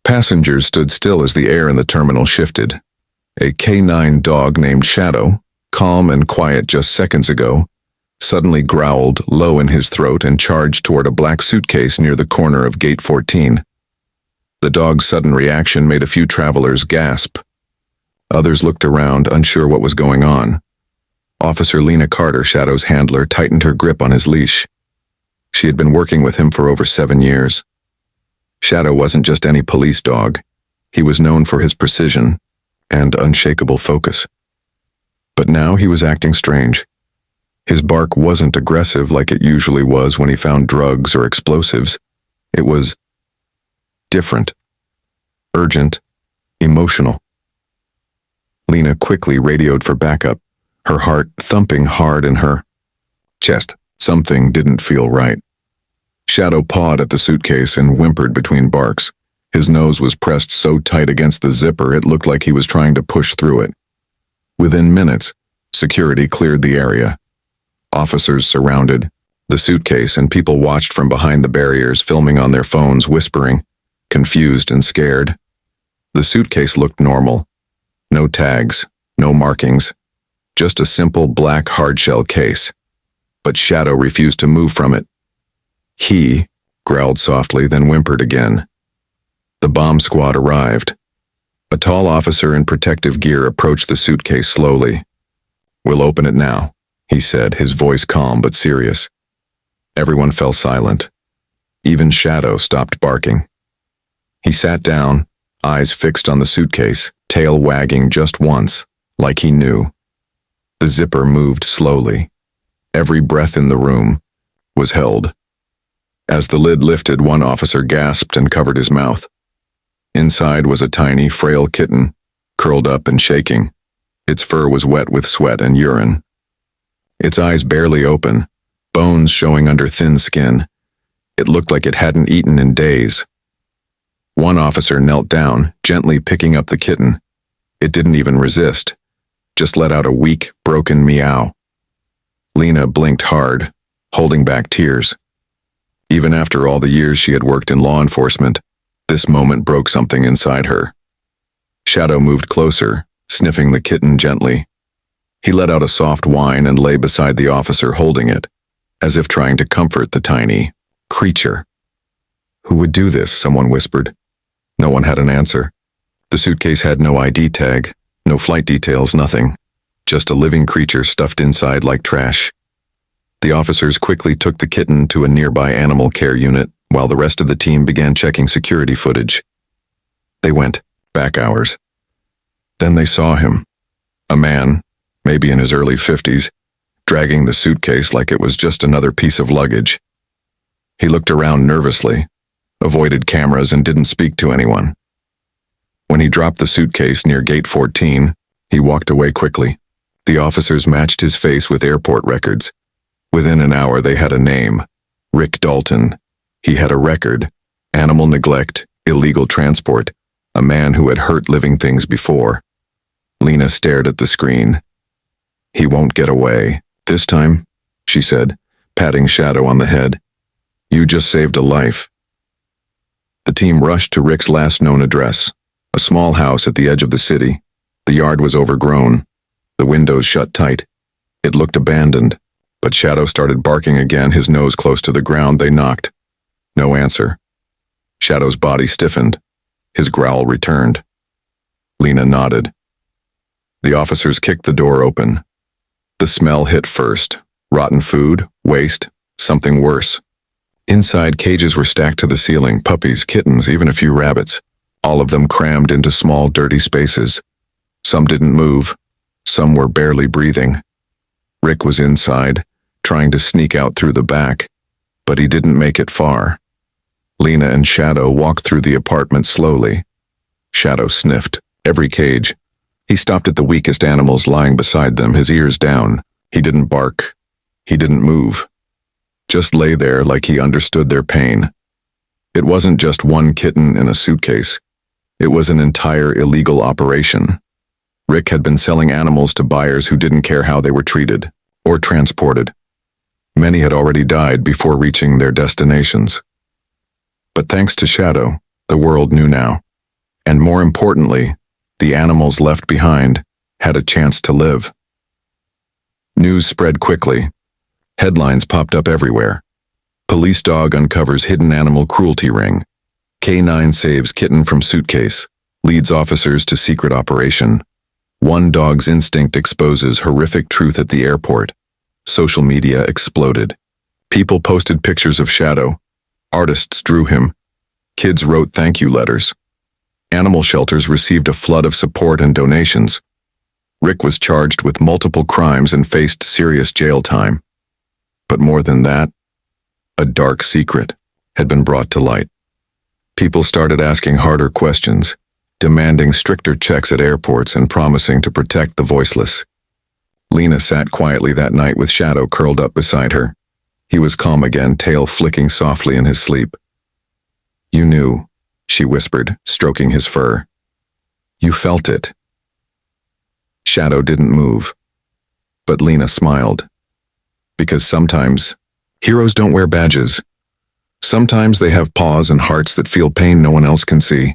Passengers stood still as the air in the terminal shifted. A canine dog named Shadow, calm and quiet just seconds ago, suddenly growled low in his throat and charged toward a black suitcase near the corner of Gate 14. The dog's sudden reaction made a few travelers gasp. Others looked around, unsure what was going on. Officer Lena Carter, Shadow's handler, tightened her grip on his leash. She had been working with him for over 7 years. Shadow wasn't just any police dog. He was known for his precision and unshakable focus. But now he was acting strange. His bark wasn't aggressive like it usually was when he found drugs or explosives. It was different, urgent, emotional. Lena quickly radioed for backup, her heart thumping hard in her chest. Something didn't feel right. Shadow pawed at the suitcase and whimpered between barks. His nose was pressed so tight against the zipper it looked like he was trying to push through it. Within minutes, security cleared the area. Officers surrounded the suitcase and people watched from behind the barriers, filming on their phones, whispering, confused and scared. The suitcase looked normal. No tags, no markings, just a simple black hardshell case. But Shadow refused to move from it. He growled softly, then whimpered again. The bomb squad arrived. A tall officer in protective gear approached the suitcase slowly. "We'll open it now," he said, his voice calm but serious. Everyone fell silent. Even Shadow stopped barking. He sat down, eyes fixed on the suitcase, tail wagging just once, like he knew. The zipper moved slowly. Every breath in the room was held. As the lid lifted, one officer gasped and covered his mouth. Inside was a tiny, frail kitten, curled up and shaking. Its fur was wet with sweat and urine. Its eyes barely open, bones showing under thin skin. It looked like it hadn't eaten in days. One officer knelt down, gently picking up the kitten. It didn't even resist, just let out a weak, broken meow. Lena blinked hard, holding back tears. Even after all the years she had worked in law enforcement, this moment broke something inside her. Shadow moved closer, sniffing the kitten gently. He let out a soft whine and lay beside the officer holding it, as if trying to comfort the tiny creature. "Who would do this?" someone whispered. No one had an answer. The suitcase had no ID tag, no flight details, nothing. Just a living creature stuffed inside like trash. The officers quickly took the kitten to a nearby animal care unit, while the rest of the team began checking security footage. They went back hours. Then they saw him. A man, maybe in his early 50s, dragging the suitcase like it was just another piece of luggage. He looked around nervously, avoided cameras, and didn't speak to anyone. When he dropped the suitcase near Gate 14, he walked away quickly. The officers matched his face with airport records. Within an hour they had a name, Rick Dalton. He had a record, animal neglect, illegal transport, a man who had hurt living things before. Lena stared at the screen. "He won't get away this time," she said, patting Shadow on the head. "You just saved a life." The team rushed to Rick's last known address, a small house at the edge of the city. The yard was overgrown, the windows shut tight. It looked abandoned, but Shadow started barking again, his nose close to the ground. They knocked. No answer. Shadow's body stiffened. His growl returned. Lena nodded. The officers kicked the door open. The smell hit first. Rotten food, waste, something worse. Inside, cages were stacked to the ceiling, puppies, kittens, even a few rabbits, all of them crammed into small, dirty spaces. Some didn't move. Some were barely breathing. Rick was inside, trying to sneak out through the back, but he didn't make it far. Lena and Shadow walked through the apartment slowly. Shadow sniffed every cage. He stopped at the weakest animals lying beside them, his ears down. He didn't bark. He didn't move. Just lay there like he understood their pain. It wasn't just one kitten in a suitcase. It was an entire illegal operation. Rick had been selling animals to buyers who didn't care how they were treated or transported. Many had already died before reaching their destinations. But thanks to Shadow, the world knew now. And more importantly, the animals left behind had a chance to live. News spread quickly. Headlines popped up everywhere. Police dog uncovers hidden animal cruelty ring. K9 saves kitten from suitcase. Leads officers to secret operation. One dog's instinct exposes horrific truth at the airport. Social media exploded. People posted pictures of Shadow. Artists drew him. Kids wrote thank you letters. Animal shelters received a flood of support and donations. Rick was charged with multiple crimes and faced serious jail time. But more than that, a dark secret had been brought to light. People started asking harder questions, demanding stricter checks at airports and promising to protect the voiceless. Lena sat quietly that night with Shadow curled up beside her. He was calm again, tail flicking softly in his sleep. "You knew," she whispered, stroking his fur. "You felt it." Shadow didn't move, but Lena smiled. Because sometimes, heroes don't wear badges. Sometimes they have paws and hearts that feel pain no one else can see.